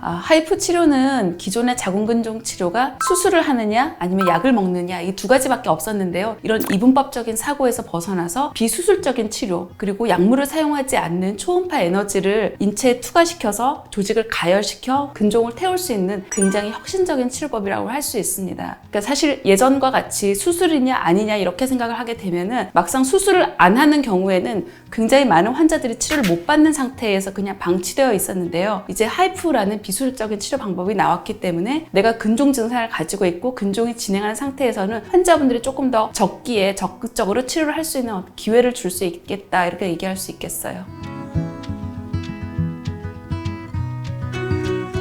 하이프 치료는 기존의 자궁근종 치료가 수술을 하느냐 아니면 약을 먹느냐 이 두 가지밖에 없었는데요. 이런 이분법적인 사고에서 벗어나서 비수술적인 치료 그리고 약물을 사용하지 않는 초음파 에너지를 인체에 투과시켜서 조직을 가열시켜 근종을 태울 수 있는 굉장히 혁신적인 치료법이라고 할 수 있습니다. 그러니까 사실 예전과 같이 수술이냐 아니냐 이렇게 생각을 하게 되면은 막상 수술을 안 하는 경우에는 굉장히 많은 환자들이 치료를 못 받는 상태에서 그냥 방치되어 있었는데요. 이제 하이프라는 비수술적인 치료 방법이 나왔기 때문에 내가 근종 증상을 가지고 있고 근종이 진행하는 상태에서는 환자분들이 조금 더 적기에 적극적으로 치료를 할 수 있는 기회를 줄 수 있겠다 이렇게 얘기할 수 있겠어요.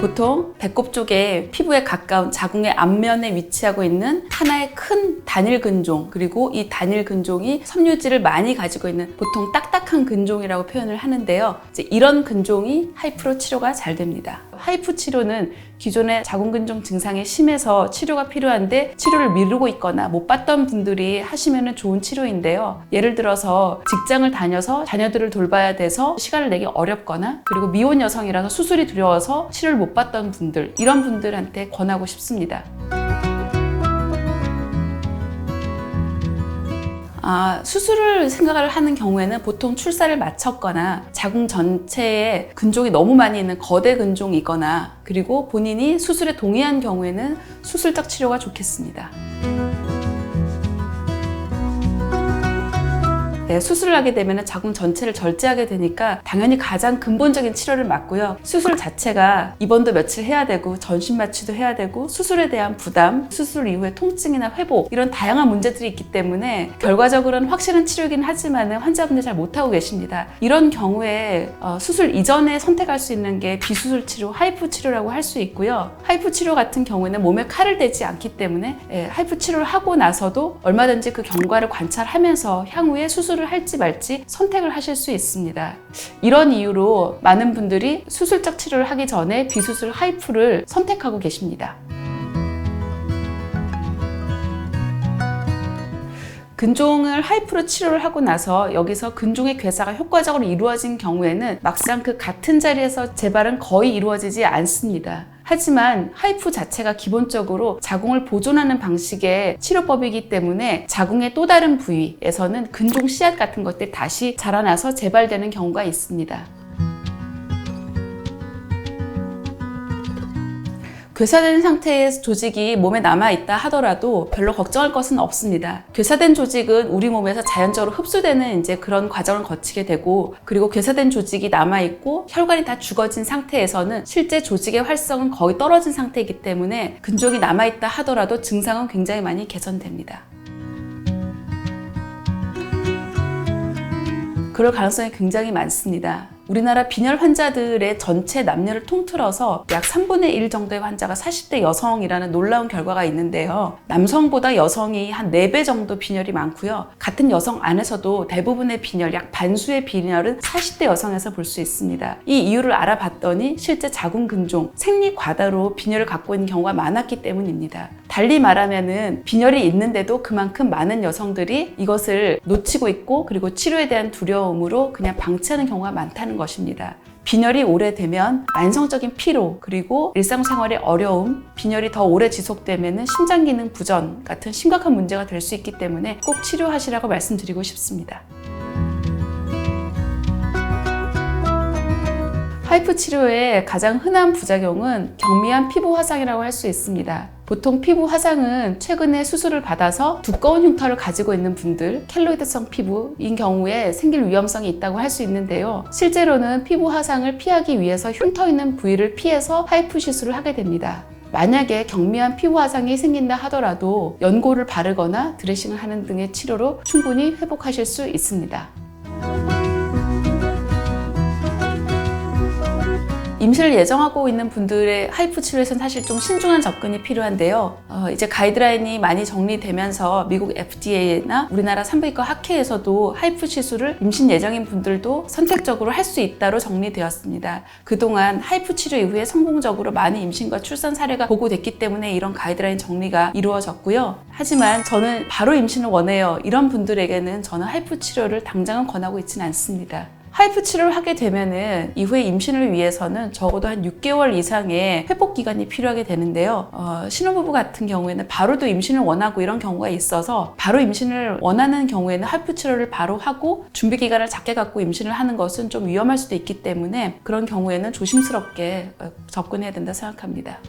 보통 배꼽 쪽에 피부에 가까운 자궁의 앞면에 위치하고 있는 하나의 큰 단일 근종 그리고 이 단일 근종이 섬유질을 많이 가지고 있는 보통 딱딱한 근종이라고 표현을 하는데요. 이제 이런 근종이 하이프로 치료가 잘 됩니다. 하이프 치료는 기존의 자궁근종 증상이 심해서 치료가 필요한데 치료를 미루고 있거나 못 받던 분들이 하시면 좋은 치료인데요. 예를 들어서 직장을 다녀서 자녀들을 돌봐야 돼서 시간을 내기 어렵거나 그리고 미혼 여성이라서 수술이 두려워서 치료를 못 받던 분들 이런 분들한테 권하고 싶습니다. 수술을 생각을 하는 경우에는 보통 출산을 마쳤거나 자궁 전체에 근종이 너무 많이 있는 거대 근종이거나 그리고 본인이 수술에 동의한 경우에는 수술적 치료가 좋겠습니다. 수술을 하게 되면 자궁 전체를 절제하게 되니까 당연히 가장 근본적인 치료를 맞고요. 수술 자체가 입원도 며칠 해야 되고 전신 마취도 해야 되고 수술에 대한 부담, 수술 이후의 통증이나 회복 이런 다양한 문제들이 있기 때문에 결과적으로는 확실한 치료이긴 하지만 환자분들 잘 못하고 계십니다. 이런 경우에 수술 이전에 선택할 수 있는 게 비수술 치료, 하이프 치료라고 할 수 있고요. 하이프 치료 같은 경우에는 몸에 칼을 대지 않기 때문에 하이프 치료를 하고 나서도 얼마든지 그 경과를 관찰하면서 향후에 수술을 할지 말지 선택을 하실 수 있습니다. 이런 이유로 많은 분들이 수술적 치료를 하기 전에 비수술 하이프를 선택하고 계십니다. 근종을 하이프로 치료를 하고 나서 여기서 근종의 괴사가 효과적으로 이루어진 경우에는 막상 그 같은 자리에서 재발은 거의 이루어지지 않습니다. 하지만 하이프 자체가 기본적으로 자궁을 보존하는 방식의 치료법이기 때문에 자궁의 또 다른 부위에서는 근종 씨앗 같은 것들이 다시 자라나서 재발되는 경우가 있습니다. 괴사된 상태의 조직이 몸에 남아있다 하더라도 별로 걱정할 것은 없습니다. 괴사된 조직은 우리 몸에서 자연적으로 흡수되는 이제 그런 과정을 거치게 되고 그리고 괴사된 조직이 남아있고 혈관이 다 죽어진 상태에서는 실제 조직의 활성은 거의 떨어진 상태이기 때문에 근종이 남아있다 하더라도 증상은 굉장히 많이 개선됩니다. 그럴 가능성이 굉장히 많습니다. 우리나라 빈혈 환자들의 전체 남녀를 통틀어서 약 3분의 1 정도의 환자가 40대 여성이라는 놀라운 결과가 있는데요. 남성보다 여성이 한 4배 정도 빈혈이 많고요. 같은 여성 안에서도 대부분의 빈혈, 약 반수의 빈혈은 40대 여성에서 볼 수 있습니다. 이 이유를 알아봤더니 실제 자궁근종, 생리과다로 빈혈을 갖고 있는 경우가 많았기 때문입니다. 달리 말하면은 빈혈이 있는데도 그만큼 많은 여성들이 이것을 놓치고 있고 그리고 치료에 대한 두려움으로 그냥 방치하는 경우가 많다는 것입니다. 빈혈이 오래되면 만성적인 피로 그리고 일상생활의 어려움, 빈혈이 더 오래 지속되면 심장기능 부전 같은 심각한 문제가 될 수 있기 때문에 꼭 치료하시라고 말씀드리고 싶습니다. 하이프 치료의 가장 흔한 부작용은 경미한 피부 화상이라고 할 수 있습니다. 보통 피부 화상은 최근에 수술을 받아서 두꺼운 흉터를 가지고 있는 분들, 켈로이드성 피부인 경우에 생길 위험성이 있다고 할 수 있는데요. 실제로는 피부 화상을 피하기 위해서 흉터 있는 부위를 피해서 하이프 시술을 하게 됩니다. 만약에 경미한 피부 화상이 생긴다 하더라도 연고를 바르거나 드레싱을 하는 등의 치료로 충분히 회복하실 수 있습니다. 임신을 예정하고 있는 분들의 하이프 치료에서는 사실 좀 신중한 접근이 필요한데요. 이제 가이드라인이 많이 정리되면서 미국 FDA나 우리나라 산부인과 학회에서도 하이프 시술을 임신 예정인 분들도 선택적으로 할 수 있다로 정리되었습니다. 그동안 하이프 치료 이후에 성공적으로 많은 임신과 출산 사례가 보고됐기 때문에 이런 가이드라인 정리가 이루어졌고요. 하지만 저는 바로 임신을 원해요. 이런 분들에게는 저는 하이프 치료를 당장은 권하고 있지는 않습니다. 하이프 치료를 하게 되면은 이후에 임신을 위해서는 적어도 한 6개월 이상의 회복 기간이 필요하게 되는데요. 신혼부부 같은 경우에는 바로도 임신을 원하고 이런 경우가 있어서 바로 임신을 원하는 경우에는 하이프 치료를 바로 하고 준비 기간을 작게 갖고 임신을 하는 것은 좀 위험할 수도 있기 때문에 그런 경우에는 조심스럽게 접근해야 된다 생각합니다.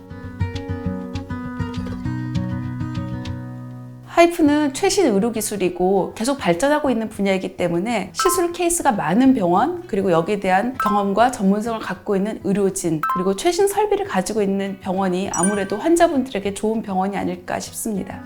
하이프는 최신 의료기술이고 계속 발전하고 있는 분야이기 때문에 시술 케이스가 많은 병원, 그리고 여기에 대한 경험과 전문성을 갖고 있는 의료진, 그리고 최신 설비를 가지고 있는 병원이 아무래도 환자분들에게 좋은 병원이 아닐까 싶습니다.